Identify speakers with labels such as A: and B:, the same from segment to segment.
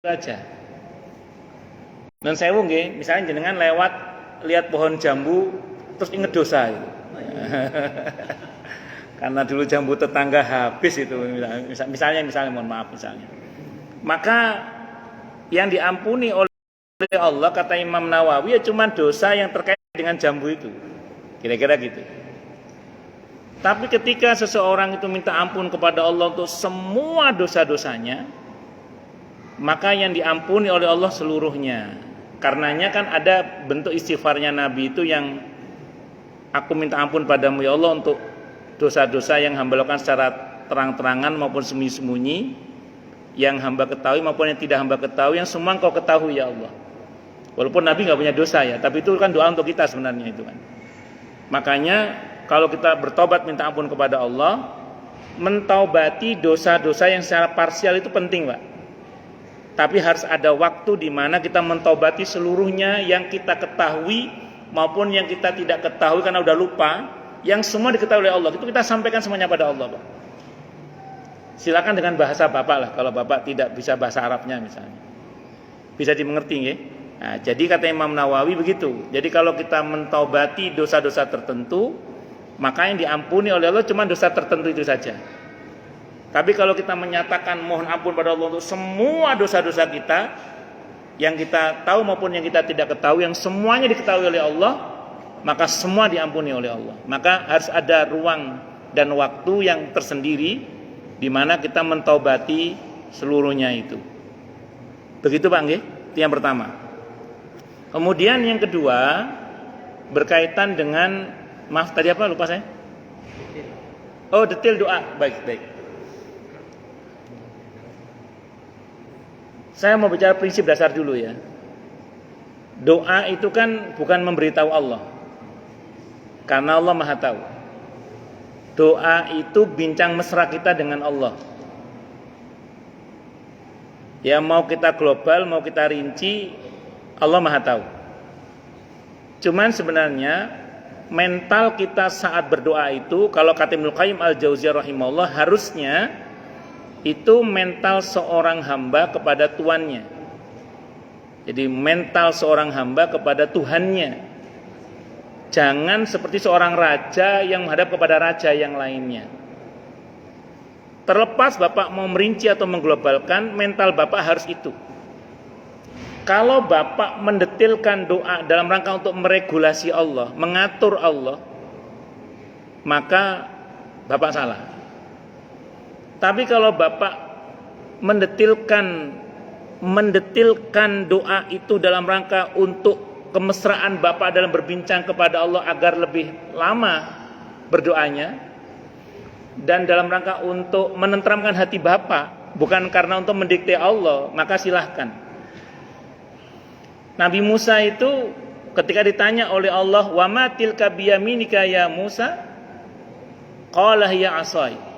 A: saja. Dan sewu nggih, misalnya jenengan lewat lihat pohon jambu terus inget dosa gitu. Karena dulu jambu tetangga habis itu misalnya mohon maaf misalnya. Maka yang diampuni oleh Allah kata Imam Nawawi ya cuma dosa yang terkait dengan jambu itu. Kira-kira gitu. Tapi ketika seseorang itu minta ampun kepada Allah untuk semua dosa-dosanya, maka yang diampuni oleh Allah seluruhnya. Karenanya kan ada bentuk istighfarnya Nabi itu yang aku minta ampun padamu ya Allah untuk dosa-dosa yang hamba lakukan secara terang-terangan maupun sembunyi-sembunyi, yang hamba ketahui maupun yang tidak hamba ketahui, yang semua engkau ketahui ya Allah. Walaupun Nabi nggak punya dosa ya, tapi itu kan doa untuk kita sebenarnya itu kan. Makanya kalau kita bertobat minta ampun kepada Allah, mentaubati dosa-dosa yang secara parsial itu penting Pak. Tapi harus ada waktu di mana kita mentaubati seluruhnya yang kita ketahui maupun yang kita tidak ketahui karena udah lupa, yang semua diketahui oleh Allah. Itu kita sampaikan semuanya pada Allah Pak. Silakan dengan bahasa Bapak lah kalau Bapak tidak bisa bahasa Arabnya misalnya. Bisa dimengerti nggih? Nah, jadi kata Imam Nawawi begitu. Jadi kalau kita mentaubati dosa-dosa tertentu, maka yang diampuni oleh Allah cuma dosa tertentu itu saja. Tapi kalau kita menyatakan mohon ampun pada Allah untuk semua dosa-dosa kita, yang kita tahu maupun yang kita tidak ketahui, yang semuanya diketahui oleh Allah, maka semua diampuni oleh Allah. Maka harus ada ruang dan waktu yang tersendiri di mana kita mentaubati seluruhnya itu. Begitu Pak nggih? Itu yang pertama. Kemudian yang kedua berkaitan dengan, maaf tadi apa lupa saya? Oh, detail doa. Baik. Saya mau bicara prinsip dasar dulu ya. Doa itu kan bukan memberitahu Allah, karena Allah Maha Tahu. Doa itu bincang mesra kita dengan Allah. Ya mau kita global, mau kita rinci, Allah Maha Tahu. Cuman sebenarnya mental kita saat berdoa itu, kalau kata Ibnu Qayyim Al-Jauziyah rahimahullah, harusnya itu mental seorang hamba kepada tuannya. Jadi mental seorang hamba kepada Tuhannya. Jangan seperti seorang raja yang menghadap kepada raja yang lainnya. Terlepas Bapak mau merinci atau mengglobalkan, mental Bapak harus itu. Kalau Bapak mendetilkan doa dalam rangka untuk meregulasi Allah, mengatur Allah, maka Bapak salah. Tapi kalau Bapak mendetilkan doa itu dalam rangka untuk kemesraan Bapak dalam berbincang kepada Allah agar lebih lama berdoanya, dan dalam rangka untuk menenteramkan hati Bapak, bukan karena untuk mendikte Allah, maka silahkan. Nabi Musa itu ketika ditanya oleh Allah, "Wa ma tilka biyaminika ya Musa?" Qala hiya 'asai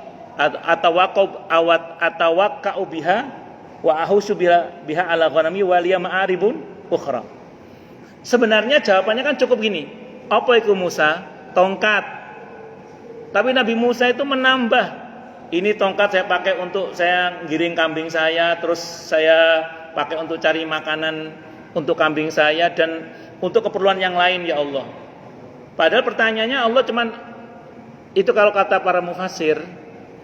A: atawakka'u biha wa ahusu biha ala ghanami wa liya ma'aribun ukhra. Sebenarnya jawabannya kan cukup gini. Apa itu Musa? Tongkat. Tapi Nabi Musa itu menambah. Ini tongkat saya pakai untuk saya giring kambing saya, terus saya pakai untuk cari makanan untuk kambing saya dan untuk keperluan yang lain ya Allah. Padahal pertanyaannya Allah cuman itu, kalau kata para mufassir,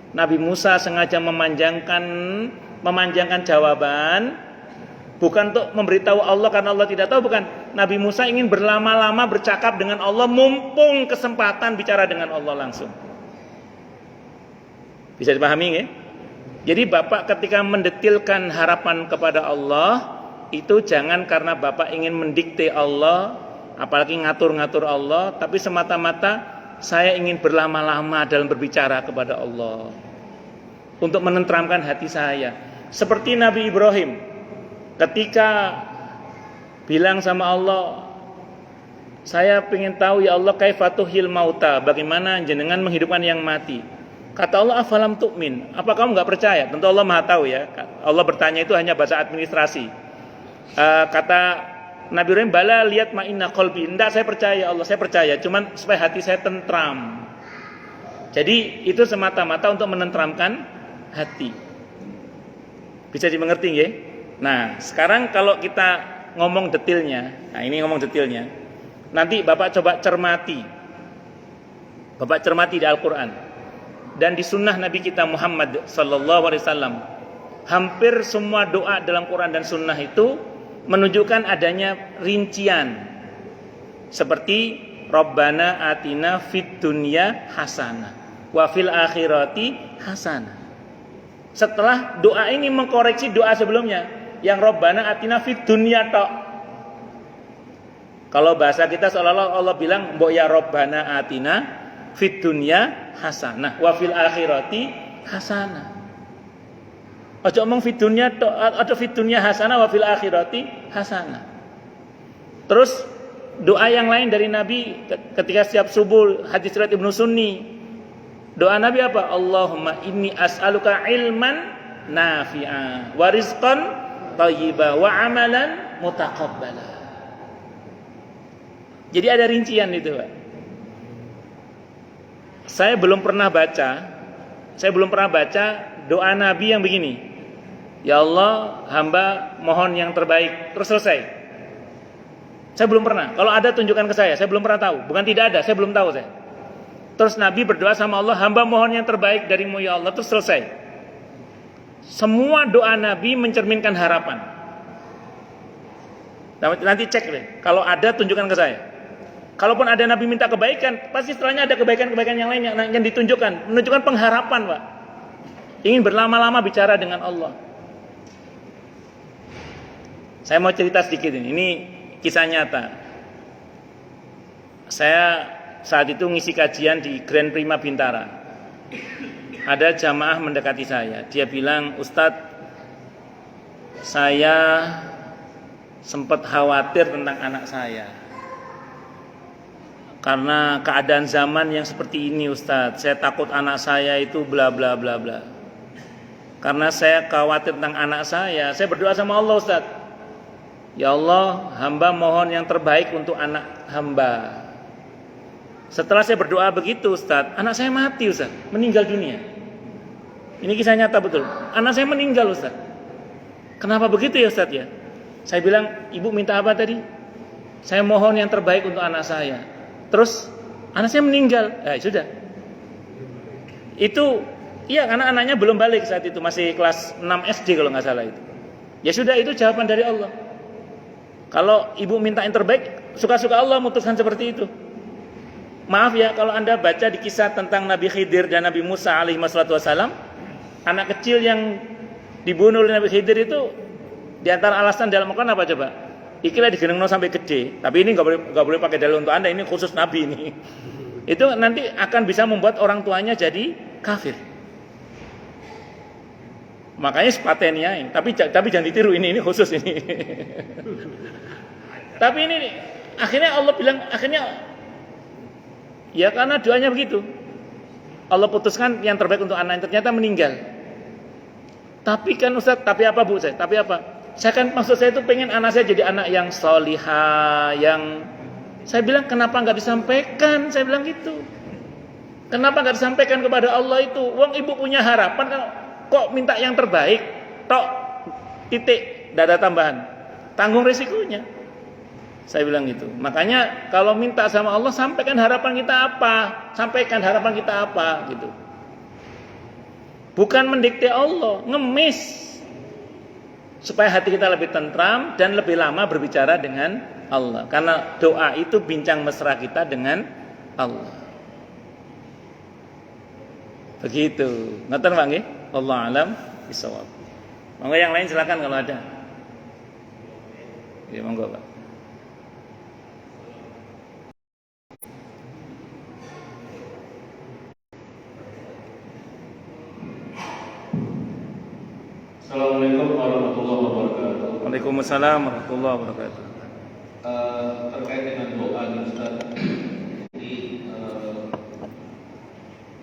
A: Nabi Musa sengaja memanjangkan jawaban, bukan untuk memberitahu Allah karena Allah tidak tahu, bukan. Nabi Musa ingin berlama-lama bercakap dengan Allah, mumpung kesempatan bicara dengan Allah langsung. Bisa dipahami nggih? Jadi Bapak ketika mendetilkan harapan kepada Allah, itu jangan karena Bapak ingin mendikte Allah, apalagi ngatur-ngatur Allah, tapi semata-mata saya ingin berlama-lama dalam berbicara kepada Allah untuk menenteramkan hati saya. Seperti Nabi Ibrahim ketika bilang sama Allah, saya ingin tahu ya Allah kaifatuhil mauta, bagaimana jenengan menghidupkan yang mati. Kata Allah, afalam tu'min, apa kamu nggak percaya? Tentu Allah Maha tahu ya. Allah bertanya itu hanya bahasa administrasi. Kata Nabi Ibrahim, bala lihat ma'inna qalbi. Enggak, saya percaya Allah, saya percaya, cuman supaya hati saya tentram. Jadi itu semata-mata untuk menenteramkan hati. Bisa dimengerti nggih? Nah, sekarang kalau kita ngomong detailnya, nah ini ngomong detailnya. Nanti Bapak coba cermati. Bapak cermati di Al-Qur'an dan di sunnah Nabi kita Muhammad sallallahu alaihi wasallam. Hampir semua doa dalam Quran dan sunnah itu menunjukkan adanya rincian. Seperti Rabbana atina fid dunya hasanah wa fil akhirati hasanah. Setelah doa ini mengkoreksi doa sebelumnya yang Rabbana atina fid dunya tok. Kalau bahasa kita seolah-olah Allah bilang mbok ya Rabbana atina fid dunya hasanah wa fil akhirati hasanah. Ojo omong fid dunya tok, atau fid dunya hasanah wa fil akhirati hasanah. Terus doa yang lain dari Nabi ketika setiap subuh, hadis riwayat Ibnu Sunni. Doa Nabi apa? Allahumma inni as'aluka ilman nafi'a wa rizqan thayyiba wa amalan mutaqabbala. Jadi ada rincian itu, Pak. Saya belum pernah baca doa Nabi yang begini. Ya Allah, hamba mohon yang terbaik, terus selesai. Saya belum pernah. Kalau ada tunjukkan ke saya belum pernah tahu. Bukan tidak ada, saya belum tahu saya. Terus Nabi berdoa sama Allah, hamba mohon yang terbaik darimu ya Allah, terus selesai. Semua doa Nabi mencerminkan harapan. Nanti cek deh, kalau ada tunjukkan ke saya. Kalaupun ada Nabi minta kebaikan, pasti setelahnya ada kebaikan-kebaikan yang lain yang ditunjukkan, menunjukkan pengharapan, Pak. Ingin berlama-lama bicara dengan Allah. Saya mau cerita sedikit ini kisah nyata. Saya saat itu ngisi kajian di Grand Prima Bintara. Ada jamaah mendekati saya. Dia bilang, Ustadz, saya sempat khawatir tentang anak saya. Karena keadaan zaman yang seperti ini, Ustadz, saya takut anak saya itu bla bla bla bla. Karena saya khawatir tentang anak saya berdoa sama Allah, Ustadz. Ya Allah, hamba mohon yang terbaik untuk anak hamba. Setelah saya berdoa begitu, Ustadz, anak saya mati, Ustadz, meninggal dunia. Ini kisah nyata betul. Anak saya meninggal, Ustadz. Kenapa begitu ya, Ustadz ya? Saya bilang, ibu minta apa tadi? Saya mohon yang terbaik untuk anak saya. Terus anak saya meninggal. Ya sudah. Itu iya, karena anaknya belum balik saat itu, masih kelas 6 SD kalau nggak salah itu. Ya sudah, itu jawaban dari Allah. Kalau ibu minta yang terbaik, suka-suka Allah memutuskan seperti itu. Maaf ya, kalau Anda baca di kisah tentang Nabi Khidir dan Nabi Musa alaihi wassalam, anak kecil yang dibunuh oleh Nabi Khidir itu di antara alasan dalam Al-Quran apa coba? Ikilah digenengno sampai gede. Tapi ini nggak boleh pakai dalil untuk Anda, ini khusus Nabi ini. Itu nanti akan bisa membuat orang tuanya jadi kafir. Makanya sepatenya, tapi jangan ditiru, ini khusus ini. Tapi ini akhirnya Allah bilang, ya karena doanya begitu. Allah putuskan yang terbaik untuk anak, ternyata meninggal. Tapi kan Ustaz, tapi apa Bu? Tapi apa? Saya kan maksud saya itu pengen anak saya jadi anak yang solihah, yang saya bilang kenapa nggak disampaikan? Saya bilang gitu. Kenapa nggak disampaikan kepada Allah itu? Wong ibu punya harapan, kok minta yang terbaik? Tok, titik, tidak ada tambahan. Tanggung resikonya. Saya bilang gitu. Makanya kalau minta sama Allah, sampaikan harapan kita apa? Sampaikan harapan kita apa? Gitu. Bukan mendikte Allah, ngemis. Supaya hati kita lebih tentram dan lebih lama berbicara dengan Allah. Karena doa itu bincang mesra kita dengan Allah. Begitu. Ngoten Pak nggih? Allah alam bisawab. Monggo yang lain silakan kalau ada. Ya monggo Pak.
B: Assalamualaikum warahmatullahi wabarakatuh.
A: Waalaikumsalam warahmatullahi wabarakatuh.
B: Terkait dengan doa nih Ustaz, jadi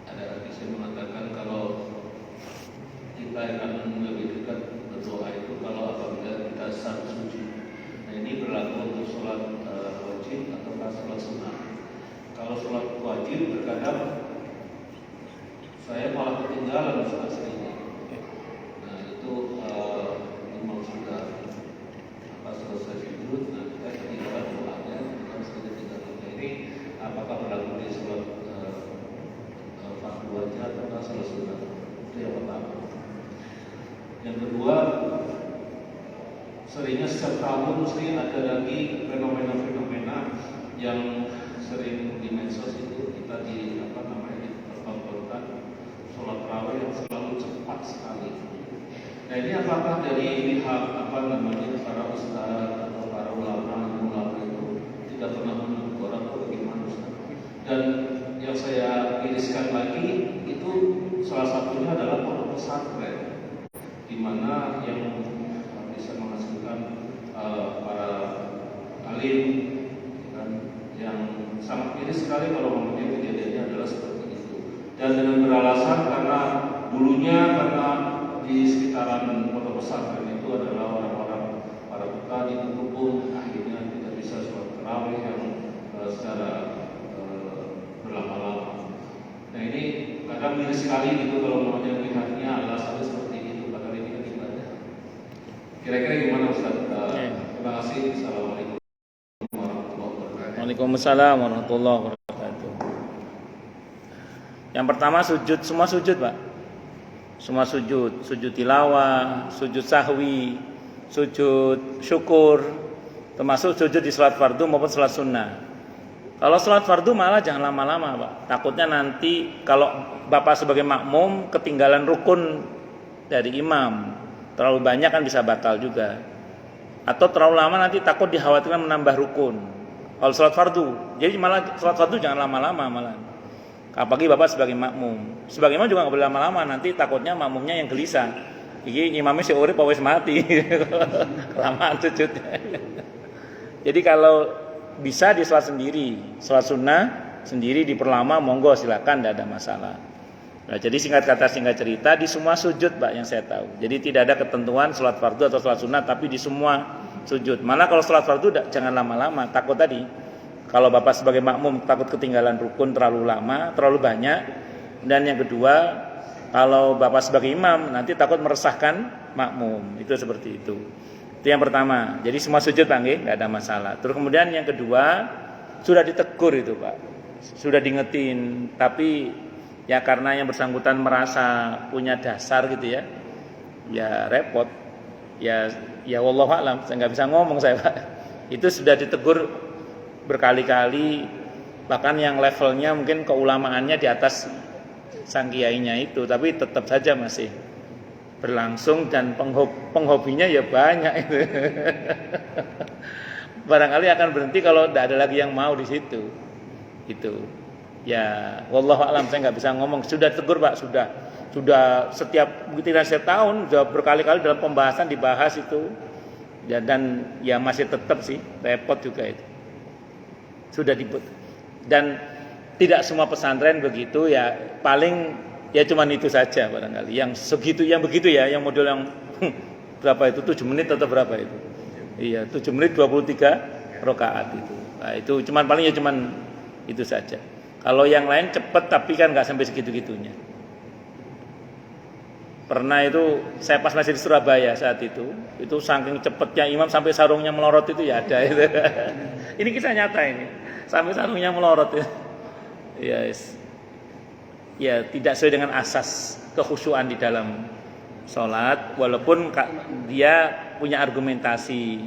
B: ada hadis yang mengatakan kalau kita akan lebih dekat berdoa itu kalau apabila kita saat suci. Nah ini berlaku untuk sholat wajib atau sholat sunnah. Kalau sholat wajib terkadang saya malah ketinggalan Ustaz ini. Nah itu memang sudah seringnya setiap tahun mesti ada lagi fenomena-fenomena yang sering di medsos itu kita dipertontonkan sholat tarawih yang selalu cepat sekali. Nah ini apakah dari pihak para ustaz atau para ulama itu tidak pernah menegur atau bagaimana Ustaz? Dan yang saya iriskan lagi itu salah satunya adalah pondok pesantren, di mana yang bisa menghasilkan para alim kan, yang sangat miris sekali kalau kemudian kejadiannya adalah seperti itu. Dan dengan beralasan karena dulunya di sekitaran pondok pesantren itu adalah orang-orang para petani pengepul, akhirnya tidak bisa sholat tarawih yang secara berlama-lama. Nah ini kadang miris sekali gitu kalau namanya melihatnya alasannya seperti itu, padahal ini kan ibadah. Kira-kira gimana Ustaz? Terima kasih. Assalamualaikum warahmatullahi wabarakatuh.
A: Waalaikumsalam warahmatullahi wabarakatuh. Yang pertama sujud, semua sujud Pak. Semua sujud tilawah, sujud sahwi, sujud syukur, termasuk sujud di sholat fardu maupun sholat sunnah. Kalau sholat fardu malah jangan lama-lama Pak. Takutnya nanti kalau Bapak sebagai makmum ketinggalan rukun dari imam, terlalu banyak kan bisa batal juga. Atau terlalu lama nanti takut dikhawatirkan menambah rukun. Kalau sholat fardu, jadi malah sholat fardu jangan lama-lama malah. Apalagi Bapak sebagai makmum. Sebagai imam juga nggak boleh lama-lama, nanti takutnya makmumnya yang gelisah. Ini imamnya si urip wis mati. Kelamaan sujudnya. Jadi kalau bisa di sholat sendiri, sholat sunnah sendiri diperlama, monggo silakan, tidak ada masalah. Nah, jadi singkat kata singkat cerita, di semua sujud Pak yang saya tahu. Jadi tidak ada ketentuan sholat fardu atau sholat sunnah, tapi di semua sujud. Malah kalau sholat fardu jangan lama-lama, takut tadi. Kalau Bapak sebagai makmum takut ketinggalan rukun terlalu lama, terlalu banyak. Dan yang kedua, kalau Bapak sebagai imam nanti takut meresahkan makmum. Itu seperti itu. Itu yang pertama. Jadi semua sujud Pak, nggak ada masalah. Terus kemudian yang kedua, sudah ditegur itu Pak. Sudah diingetin, tapi ya karena yang bersangkutan merasa punya dasar gitu ya. Ya repot. Ya wallahu a'lam, saya nggak bisa ngomong saya Pak. Itu sudah ditegur berkali-kali, bahkan yang levelnya mungkin keulamaannya di atas sang kiainya itu, tapi tetap saja masih berlangsung dan penghobinya ya banyak itu. Barangkali akan berhenti kalau tidak ada lagi yang mau di situ. Itu. Ya, wallahu a'lam, saya nggak bisa ngomong. Sudah tegur Pak, sudah setiap tahun sudah berkali-kali dalam pembahasan dibahas itu. Dan ya masih tetap sih repot juga itu. Sudah dibut. Dan tidak semua pesantren begitu ya, paling ya cuman itu saja barangkali. Yang segitu, yang begitu ya, yang model yang berapa itu 7 menit atau berapa itu. Iya, 7 menit 23 rakaat itu. Nah, itu cuman paling ya cuman itu saja. Kalau yang lain cepet tapi kan nggak sampai segitu-gitunya. Pernah itu saya pas masih di Surabaya saat itu saking cepetnya imam sampai sarungnya melorot itu ya ada itu. Ini kisah nyata ini. Sampai sarungnya melorot ya. Ya tidak sesuai dengan asas kekhusyuan di dalam sholat, walaupun dia punya argumentasi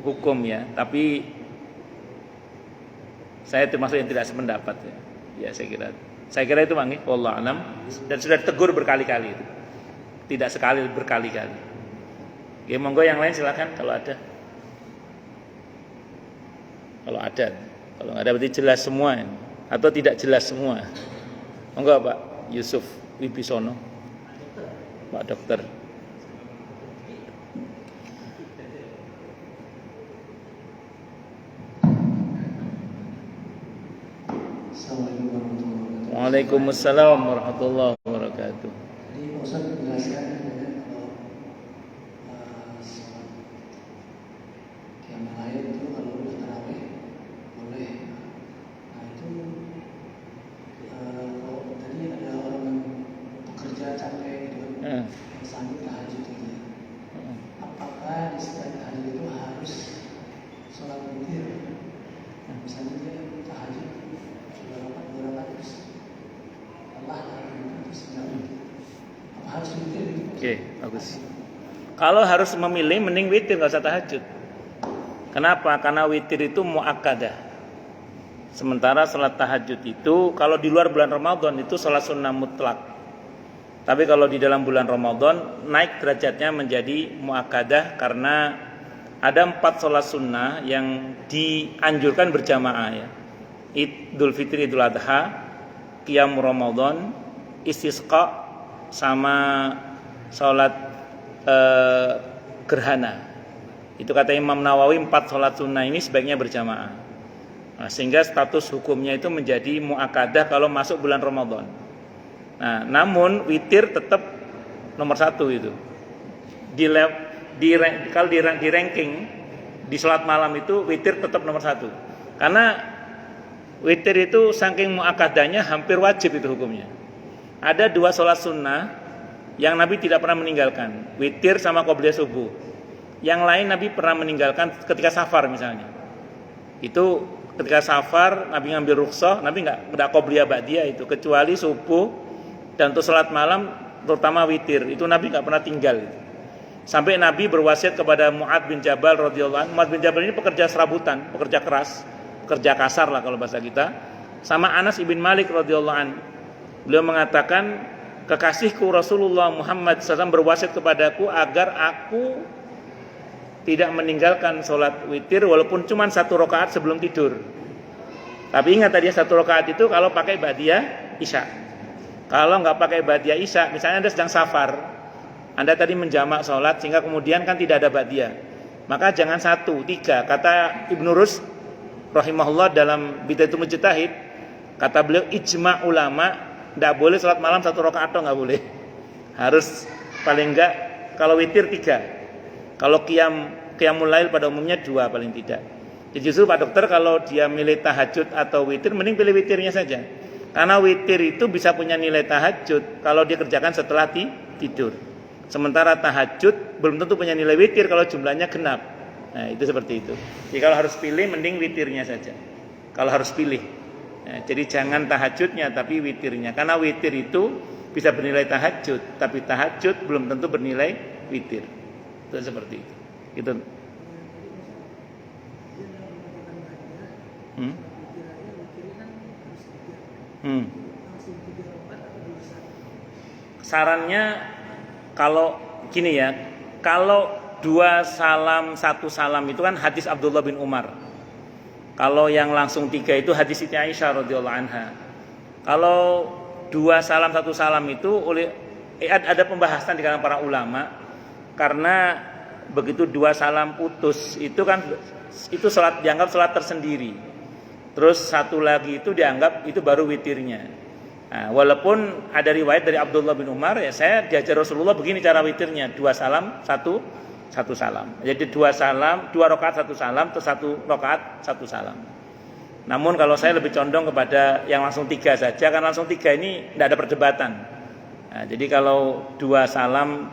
A: hukum ya, tapi saya termasuk yang tidak sependapat ya. Ya saya kira itu Bang, wallahu a'lam, dan sudah ditegur berkali-kali itu. Tidak sekali, berkali-kali. Ya monggo yang lain silakan kalau ada. Kalau nggak ada berarti jelas semua ini. Atau tidak jelas semua. Monggo Pak Yusuf Wibisono. Pak Dokter. Waalaikumsalam warahmatullahi wabarakatuh.
C: Jadi Pak Ustaz menjelaskan kalau sholat qiyamul lail itu kalau udah tarawih boleh. Nah itu kalau tadi ada orang yang bekerja capek gitu kan, sambil tahajud gitu ya. Apakah di setiap tahajud itu harus sholat witir? Misalnya dia tahajud sudah dapat 2 rakaat terus Allah terus apa harus witir gitu?
A: Oke, bagus. Kalau harus memilih, mending witir, nggak usah tahajud. Kenapa? Karena witir itu muakkadah. Sementara salat tahajud itu kalau di luar bulan Ramadan itu salat sunnah mutlak. Tapi kalau di dalam bulan Ramadan naik derajatnya menjadi muakkadah karena ada 4 salat sunnah yang dianjurkan berjamaah ya. Idul Fitri, Idul Adha, Qiyam Ramadan, Istisqa, sama salat gerhana. Itu kata Imam Nawawi 4 salat sunnah ini sebaiknya berjamaah. Nah, sehingga status hukumnya itu menjadi muakkadah kalau masuk bulan Ramadan. Nah, namun witir tetap nomor 1 itu. Kalau di ranking di salat malam itu witir tetap nomor 1. Karena witir itu saking muakkadahnya hampir wajib itu hukumnya. Ada 2 salat sunnah yang Nabi tidak pernah meninggalkan, witir sama qobliyah subuh. Yang lain Nabi pernah meninggalkan ketika safar misalnya. Itu ketika safar Nabi ngambil rukhsah, Nabi enggak qobliyah ba'diyah itu, kecuali subuh dan untuk salat malam terutama witir. Itu Nabi enggak pernah tinggal. Sampai Nabi berwasiat kepada Mu'ad bin Jabal radhiyallahu anhu. Mu'ad bin Jabal ini pekerja serabutan, pekerja keras, pekerja kasar lah kalau bahasa kita. Sama Anas ibn Malik radhiyallahu anhu. Beliau mengatakan, kekasihku Rasulullah Muhammad SAW berwasiat kepadaku agar aku tidak meninggalkan sholat witir walaupun cuma 1 rakaat sebelum tidur. Tapi ingat tadi 1 rakaat itu kalau pakai ba'diyah isya. Kalau nggak pakai ba'diyah isya, misalnya Anda sedang safar, Anda tadi menjamak sholat sehingga kemudian kan tidak ada ba'diyah, maka jangan 1, 3. Kata Ibnu Rus rahimahullah dalam Bidayatul Mujtahid, kata beliau ijma' ulama, tidak boleh sholat malam 1 rakaat atau nggak boleh. Harus paling enggak kalau witir 3. Kalau qiyamul lail pada umumnya 2 paling tidak. Jadi justru Pak Dokter kalau dia milih tahajud atau witir, mending pilih witirnya saja. Karena witir itu bisa punya nilai tahajud kalau dia kerjakan setelah tidur. Sementara tahajud belum tentu punya nilai witir kalau jumlahnya genap. Nah itu seperti itu. Jadi kalau harus pilih, mending witirnya saja. Kalau harus pilih. Nah, jadi jangan tahajudnya tapi witirnya. Karena witir itu bisa bernilai tahajud, tapi tahajud belum tentu bernilai witir. Itu seperti itu. Gitu. Sarannya kalau gini ya, kalau 2 salam 1 salam itu kan hadis Abdullah bin Umar. Kalau yang langsung 3 itu hadis Siti Aisyah radhiyallahu anha. Kalau 2 salam 1 salam itu ada pembahasan di kalangan para ulama, karena begitu 2 salam putus itu kan itu salat dianggap salat tersendiri. Terus 1 lagi itu dianggap itu baru witirnya. Nah, walaupun ada riwayat dari Abdullah bin Umar, ya saya diajar Rasulullah begini cara witirnya, 2 salam 1 salam. Jadi 2 salam, 2 rakaat 1 salam, terus 1 rakaat 1 salam. Namun kalau saya lebih condong kepada yang langsung 3 saja, kan langsung 3 ini tidak ada perdebatan. Nah, jadi kalau 2 salam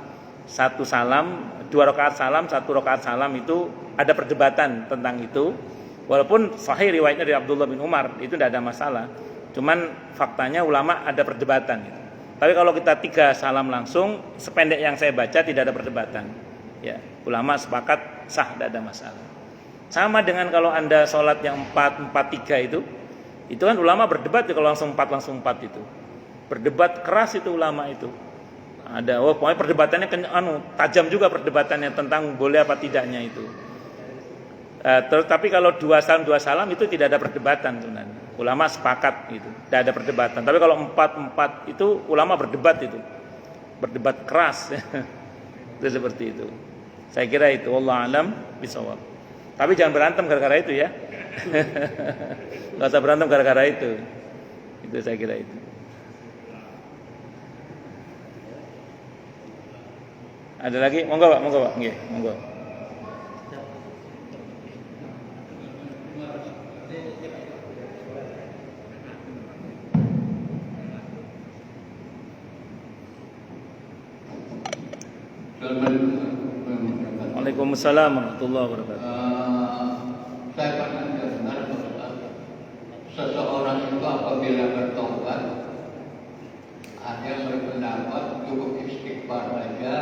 A: 1 salam, 2 rakaat salam, 1 rakaat salam itu ada perdebatan tentang itu. Walaupun sahih riwayatnya dari Abdullah bin Umar, itu tidak ada masalah. Cuman faktanya ulama ada perdebatan gitu. Tapi kalau kita 3 salam langsung, sependek yang saya baca tidak ada perdebatan. Ya, ulama sepakat sah, tidak ada masalah. Sama dengan kalau Anda sholat yang 4-4-3 itu kan ulama berdebat ya, kalau langsung 4 itu. Berdebat keras itu ulama itu. Ada, pokoknya perdebatannya tajam juga perdebatannya tentang boleh apa tidaknya itu. Tapi kalau 2 salam itu tidak ada perdebatan sebenarnya. Ulama sepakat gitu, tidak ada perdebatan. Tapi kalau 4 itu ulama berdebat itu. Berdebat keras. Itu seperti itu. Saya kira itu, wallahu alam bishawab. Tapi jangan berantem gara-gara itu ya. Enggak usah berantem gara-gara itu. Itu saya kira itu. Ada lagi? Monggo Pak, nggih, monggo. Waalaikumsalam warahmatullahi wabarakatuh.
B: Saya pernah dengar seseorang itu apabila bertobat, ada yang berpendapat cukup istighfar saja,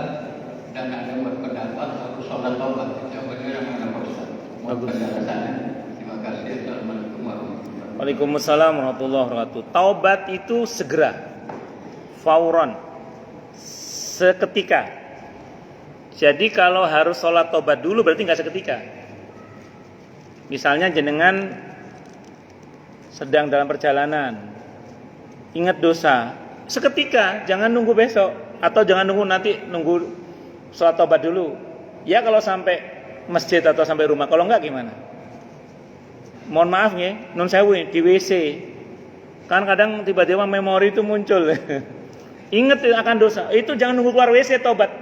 B: dan ada yang berpendapat Pak harus sholat taubat? Jawabannya yang mana Pak Ustaz? Mohon penjelasannya. Terima kasih. Assalamualaikum warahmatullahi wabarakatuh.
A: Waalaikumsalam warahmatullahi wabarakatuh. Taubat itu segera, fauron, seketika. Jadi kalau harus sholat taubat dulu berarti nggak seketika. Misalnya jenengan sedang dalam perjalanan, ingat dosa, seketika, jangan nunggu besok atau jangan nunggu sholat taubat dulu. Ya kalau sampai masjid atau sampai rumah, kalau enggak gimana? Mohon maaf nih, nun sewu di WC. Kan kadang tiba-tiba memori itu muncul. Ingat akan dosa. Itu jangan nunggu keluar WC taubat.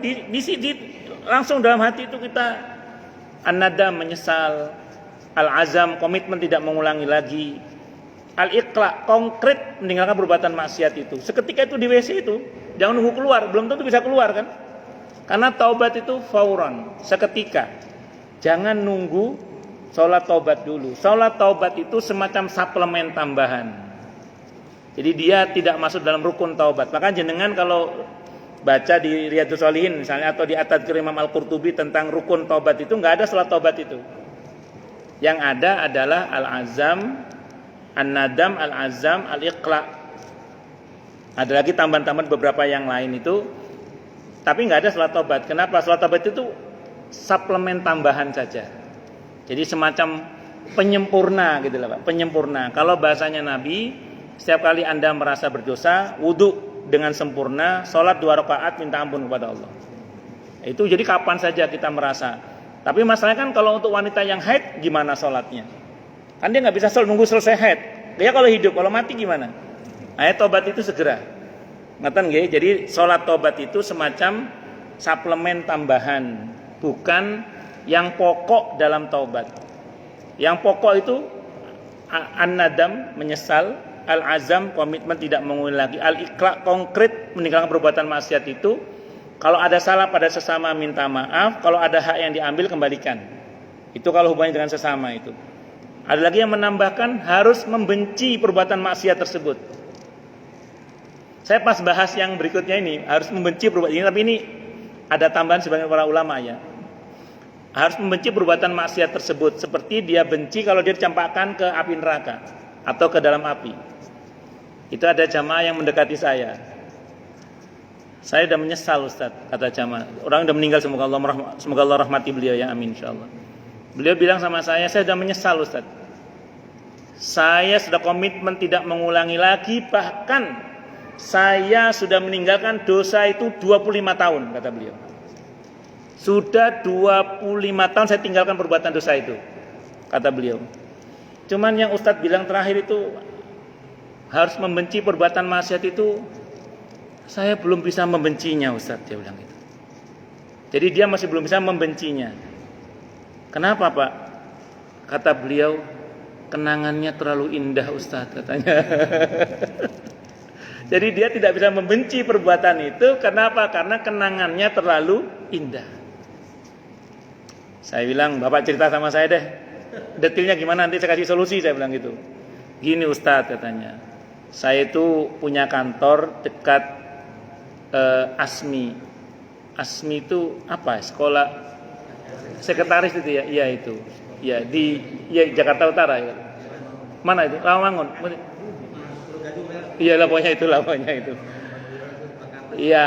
A: Langsung dalam hati itu kita an-nadam, menyesal, al-azam, komitmen tidak mengulangi lagi. Al-iqla, konkret meninggalkan perbuatan maksiat itu. Seketika itu di WC itu, jangan nunggu keluar, belum tentu bisa keluar kan? Karena taubat itu fauran, seketika. Jangan nunggu sholat taubat dulu. Sholat taubat itu semacam suplemen tambahan. Jadi dia tidak masuk dalam rukun taubat. Maka jenengan kalau baca di Riyadhus Shalihin misalnya atau di At-Tadhkir Imam Al-Qurtubi tentang rukun taubat itu nggak ada sholat taubat itu. Yang ada adalah al-azam, an-nadam, al-azam, al-iqla. Ada lagi tambahan-tambahan beberapa yang lain itu. Tapi nggak ada sholat taubat. Kenapa? Sholat taubat itu suplemen tambahan saja. Jadi semacam penyempurna gitu lah Pak, penyempurna. Kalau bahasanya Nabi, setiap kali Anda merasa berdosa, wudu dengan sempurna, sholat 2 rakaat minta ampun kepada Allah. Itu jadi kapan saja kita merasa. Tapi masalahnya kan kalau untuk wanita yang haid gimana sholatnya? Kan dia nggak bisa nunggu selesai haid. Dia kalau hidup, kalau mati gimana? Ayat tobat itu segera. Ngeten nggih? Jadi sholat tobat itu semacam suplemen tambahan, bukan yang pokok dalam taubat. Yang pokok itu an-nadam, menyesal, al-azam, komitmen tidak mengulangi lagi, al-iqla, konkret meninggalkan perbuatan maksiat itu. Kalau ada salah pada sesama minta maaf, kalau ada hak yang diambil kembalikan. Itu kalau hubungannya dengan sesama itu. Ada lagi yang menambahkan harus membenci perbuatan maksiat tersebut. Saya pas bahas yang berikutnya ini harus membenci perbuatan ini, tapi ini ada tambahan sebagian para ulama ya. Harus membenci perbuatan maksiat tersebut seperti dia benci kalau dia dicampakkan ke api neraka atau ke dalam api. Itu ada jamaah yang mendekati saya. Saya sudah menyesal Ustaz, kata jamaah. Orang sudah meninggal, semoga Allah rahmati beliau ya, amin insyaallah. Beliau bilang sama saya sudah menyesal Ustaz. Saya sudah komitmen tidak mengulangi lagi, bahkan saya sudah meninggalkan dosa itu 25 tahun kata beliau. Sudah 25 tahun saya tinggalkan perbuatan dosa itu, kata beliau. Cuman yang Ustadz bilang terakhir itu harus membenci perbuatan maksiat itu, saya belum bisa membencinya Ustadz, dia bilang gitu. Jadi dia masih belum bisa membencinya. Kenapa Pak? Kata beliau, kenangannya terlalu indah Ustadz, katanya. Jadi dia tidak bisa membenci perbuatan itu, kenapa? Karena kenangannya terlalu indah. Saya bilang, Bapak cerita sama saya deh, detailnya gimana nanti saya kasih solusi, saya bilang gitu. Gini Ustadz katanya, saya itu punya kantor dekat ASMI. ASMI itu apa? Sekolah sekretaris itu ya? Iya itu. Ya di Jakarta Utara ya. Mana itu? Rawamangun. Iya pokoknya itu. Iya.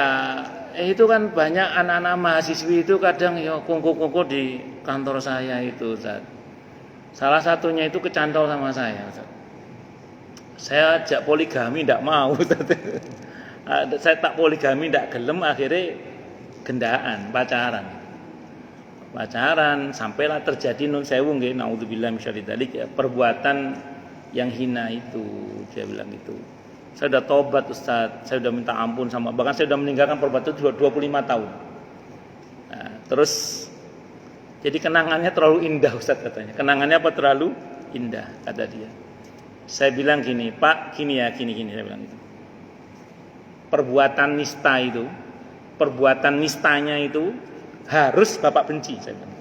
A: Itu kan banyak anak-anak mahasiswi itu kadang ya kungku-kungku di kantor saya itu Ustaz. Salah satunya itu kecantol sama saya Ustaz. Saya ajak poligami tidak mau Ustaz. Saya tak poligami tidak gelem, akhirnya gendaan, pacaran sampailah terjadi nun sewu nggih naudzubillah misyaridzalik ya, perbuatan yang hina itu, dia bilang gitu. Saya sudah tobat Ustaz, saya sudah minta ampun sama, bahkan saya sudah meninggalkan perbuatan itu 25 tahun. Nah, terus jadi kenangannya terlalu indah Ustaz katanya. Kenangannya apa terlalu indah kata dia. Saya bilang gini, Pak, gini saya bilang gitu. Perbuatan nistanya itu harus Bapak benci, saya bilang.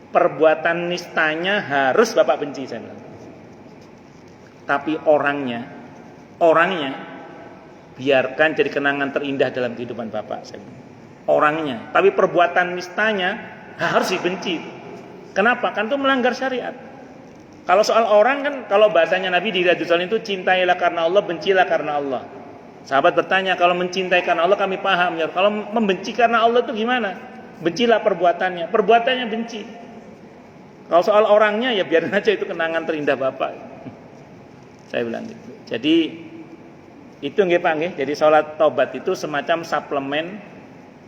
A: Perbuatan nistanya harus Bapak benci, saya bilang. Tapi orangnya biarkan jadi kenangan terindah dalam kehidupan Bapak, saya bilang. orangnya, tapi perbuatan nistanya harus dibenci. Kenapa? Kan itu melanggar syariat. Kalau soal orang kan, kalau bahasanya Nabi di Riyadhus Shalihin itu cintailah karena Allah, bencilah karena Allah. Sahabat bertanya, kalau mencintai karena Allah kami paham ya. Kalau membenci karena Allah itu gimana? Bencilah perbuatannya. Perbuatannya benci. Kalau soal orangnya ya biarin aja, itu kenangan terindah Bapak. Saya bilang gitu. Jadi itu nggih Pak nggih. Jadi salat taubat itu semacam suplemen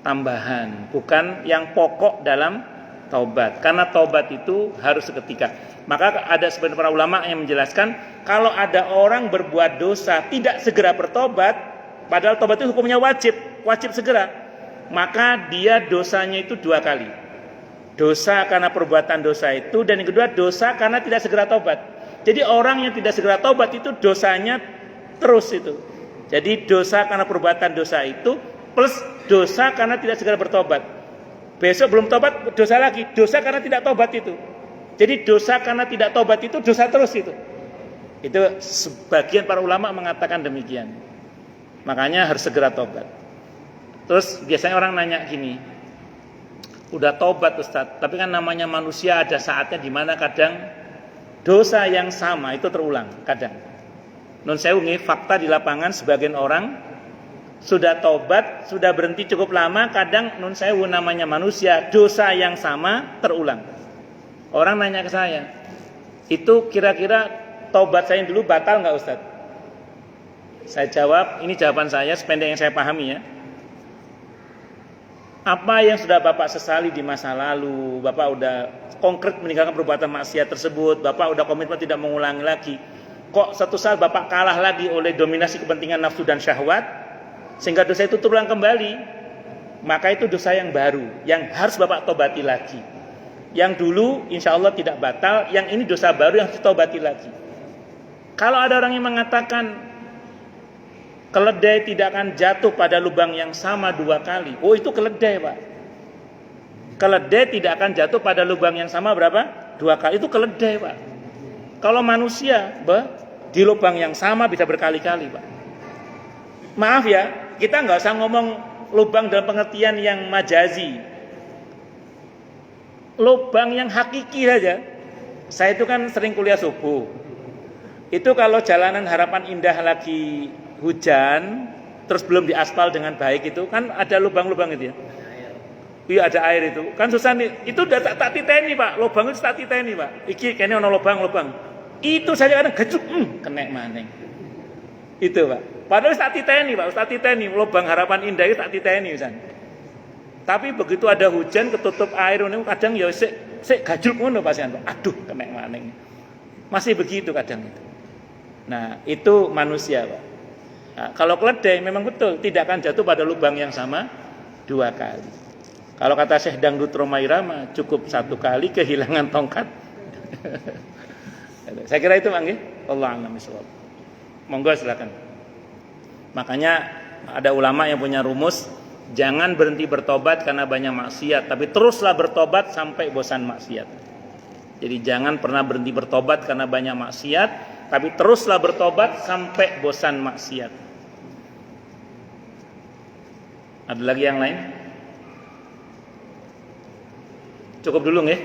A: tambahan, bukan yang pokok dalam taubat. Karena taubat itu harus seketika. Maka ada sebagian para ulama yang menjelaskan, kalau ada orang berbuat dosa tidak segera bertobat, padahal tobat itu hukumnya wajib segera, maka dia dosanya itu 2 kali. Dosa karena perbuatan dosa itu, dan yang kedua dosa karena tidak segera tobat. Jadi orang yang tidak segera tobat itu dosanya terus itu. Jadi dosa karena perbuatan dosa itu plus dosa karena tidak segera bertobat. Besok belum tobat, dosa lagi. Dosa karena tidak tobat itu. Jadi dosa karena tidak tobat itu dosa terus itu. Itu sebagian para ulama mengatakan demikian. Makanya harus segera tobat. Terus biasanya orang nanya gini, udah tobat Ustaz, tapi kan namanya manusia ada saatnya di mana kadang dosa yang sama itu terulang kadang. Nun sewu nggih, fakta di lapangan sebagian orang sudah tobat, sudah berhenti cukup lama, kadang nun sewu namanya manusia, dosa yang sama terulang. Orang nanya ke saya, itu kira-kira tobat saya dulu batal nggak Ustaz? Saya jawab, ini jawaban saya sependek yang saya pahami ya. Apa yang sudah Bapak sesali di masa lalu, Bapak udah konkret meninggalkan perbuatan maksiat tersebut, Bapak udah komitmen tidak mengulangi lagi. Kok satu saat Bapak kalah lagi oleh dominasi kepentingan nafsu dan syahwat, sehingga dosa itu terulang kembali, maka itu dosa yang baru, yang harus Bapak tobati lagi. Yang dulu insya Allah tidak batal, yang ini dosa baru yang harus ditobati lagi. Kalau ada orang yang mengatakan keledai tidak akan jatuh pada lubang yang sama 2 kali, oh itu keledai Pak. Keledai tidak akan jatuh pada lubang yang sama berapa? 2 kali, itu keledai Pak. Kalau manusia di lubang yang sama bisa berkali-kali Pak. Maaf ya, kita nggak usah ngomong lubang dalam pengertian yang majazi, lubang yang hakiki saja. Saya itu kan sering kuliah subuh. Itu kalau jalanan Harapan Indah lagi hujan, terus belum diaspal dengan baik itu kan ada lubang-lubang itu ya. Iya ada air itu. Kan susah nih. Itu udah tak titeni Pak. Lubang itu tak titeni Pak. Iki kene ono lubang-lubang. Itu saja kadang gejruk, kena maning. Itu Pak. Padahal tak titeni Pak, tak titeni lubang Harapan Indah itu tak titeni Ustaz. Tapi begitu ada hujan ketutup air ini kadang ya sik gajruk ngono pasian Pak. Aduh kena maning. Masih begitu kadang itu. Nah, itu manusia Pak. Nah, kalau keledai memang betul tidak akan jatuh pada lubang yang sama 2 kali. Kalau kata Syekh Dangdut Romairama cukup 1 kali kehilangan tongkat. Saya kira itu Bang nggih. Allahu a'lam bishawab. Monggo silakan. Makanya ada ulama yang punya rumus, jangan berhenti bertobat karena banyak maksiat, tapi teruslah bertobat sampai bosan maksiat. Jadi jangan pernah berhenti bertobat karena banyak maksiat, tapi teruslah bertobat sampai bosan maksiat. Ada lagi yang lain? Cukup dulu nggih.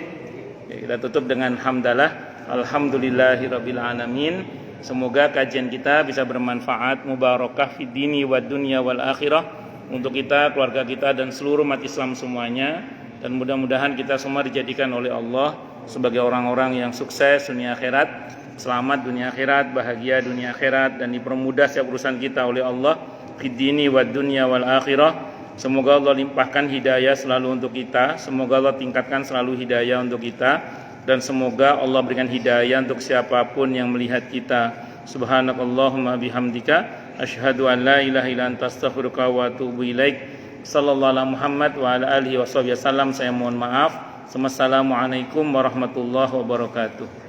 A: Kita tutup dengan hamdalah. Alhamdulillahirabbil alamin. Semoga kajian kita bisa bermanfaat, mubarakah fid dini wad dunya wal akhirah untuk kita, keluarga kita dan seluruh umat Islam semuanya, dan mudah-mudahan kita semua dijadikan oleh Allah sebagai orang-orang yang sukses dunia akhirat, selamat dunia akhirat, bahagia dunia akhirat, dan dipermudah setiap urusan kita oleh Allah fid dini wad dunya wal akhirah. Semoga Allah limpahkan hidayah selalu untuk kita, semoga Allah tingkatkan selalu hidayah untuk kita, dan semoga Allah berikan hidayah untuk siapapun yang melihat kita. Subhanakallahumma bihamdika asyhadu an la ilaha illa anta astaghfiruka wa atubu ilaik. Sallallahu alaihi Muhammad wa ala alihi wasallam. Saya mohon maaf. Wassalamualaikum warahmatullahi wabarakatuh.